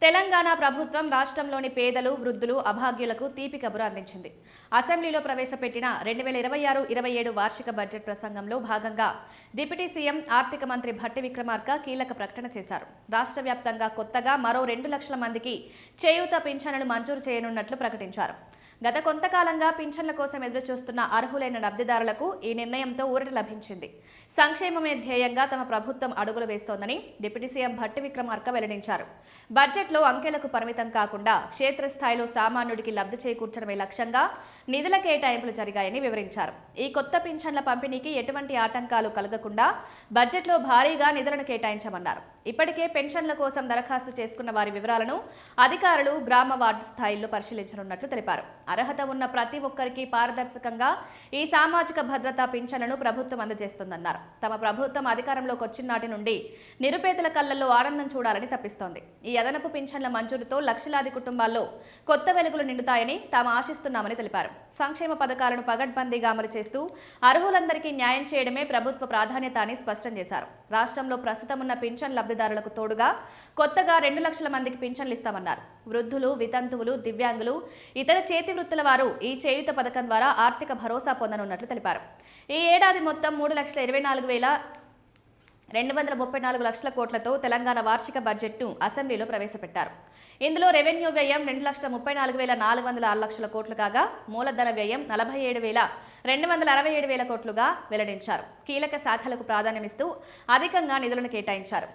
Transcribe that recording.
తెలంగాణ ప్రభుత్వం రాష్ట్రంలోని పేదలు, వృద్ధులు, అభాగ్యులకు తీపి కబురు అందించింది. అసెంబ్లీలో ప్రవేశపెట్టిన 2026-27 వార్షిక బడ్జెట్ ప్రసంగంలో భాగంగా డిప్యూటీ సీఎం ఆర్థిక మంత్రి భట్టి విక్రమార్క కీలక ప్రకటన చేశారు. రాష్ట్ర వ్యాప్తంగా కొత్తగా మరో 2 లక్షల మందికి చేయూత పింఛన్లు మంజూరు చేయనున్నట్లు ప్రకటించారు. గత కొంతకాలంగా పింఛన్ల కోసం ఎదురుచూస్తున్న అర్హులైన లబ్ధిదారులకు ఈ నిర్ణయంతో ఊరట లభించింది. సంక్షేమమే ధ్యేయంగా తమ ప్రభుత్వం అడుగులు వేస్తోందని డిప్యూటీ సీఎం భట్టి విక్రమార్క వెల్లడించారు. బడ్జెట్లో అంకెలకు పరిమితం కాకుండా క్షేత్రస్థాయిలో సామాన్యుడికి లబ్ధి చేకూర్చడమే లక్ష్యంగా నిధుల కేటాయింపులు జరిగాయని వివరించారు. ఈ కొత్త పింఛన్ల పంపిణీకి ఎటువంటి ఆటంకాలు కలగకుండా బడ్జెట్లో భారీగా నిధులను కేటాయించామన్నారు. ఇప్పటికే పెన్షన్ల కోసం దరఖాస్తు చేసుకున్న వారి వివరాలను అధికారులు గ్రామ వార్డు స్థాయిల్లో పరిశీలించనున్నట్లు తెలిపారు. అర్హత ఉన్న ప్రతి ఒక్కరికి పారదర్శకంగా ఈ సామాజిక భద్రతా పింఛన్లను ప్రభుత్వం అందజేస్తుందన్నారు. తమ ప్రభుత్వం అధికారంలోకి వచ్చిన నాటి నుండి నిరుపేదల కళ్లలో ఆనందం చూడాలని తప్పిస్తోంది. ఈ అదనపు పింఛన్ల మంజూరుతో లక్షలాది కుటుంబాల్లో కొత్త వెలుగులు నిండుతాయని తాము ఆశిస్తున్నామని తెలిపారు. సంక్షేమ పథకాలను పగడ్బందీగా అమలు చేస్తూ అర్హులందరికీ న్యాయం చేయడమే ప్రభుత్వ ప్రాధాన్యత అని స్పష్టం చేశారు. రాష్ట్రంలో ప్రస్తుతం ఉన్న పింఛన్ లబ్ధిదారులకు తోడుగా కొత్తగా 2 లక్షల మందికి పింఛన్లు ఇస్తామన్నారు. వృద్ధులు, వితంతువులు, దివ్యాంగులు, ఇతర చేతి వృత్తుల వారు ఈ చేయూత పథకం ద్వారా ఆర్థిక భరోసా పొందనున్నట్లు తెలిపారు. ఈ ఏడాది మొత్తం 3,24,234 లక్షల కోట్లతో తెలంగాణ వార్షిక బడ్జెట్ను అసెంబ్లీలో ప్రవేశపెట్టారు. ఇందులో రెవెన్యూ వ్యయం 2,34,406 లక్షల కోట్లు కాగా మూలధన వ్యయం 47,267 కోట్లుగా వెల్లడించారు. కీలక శాఖలకు ప్రాధాన్యమిస్తూ అధికంగా నిధులను కేటాయించారు.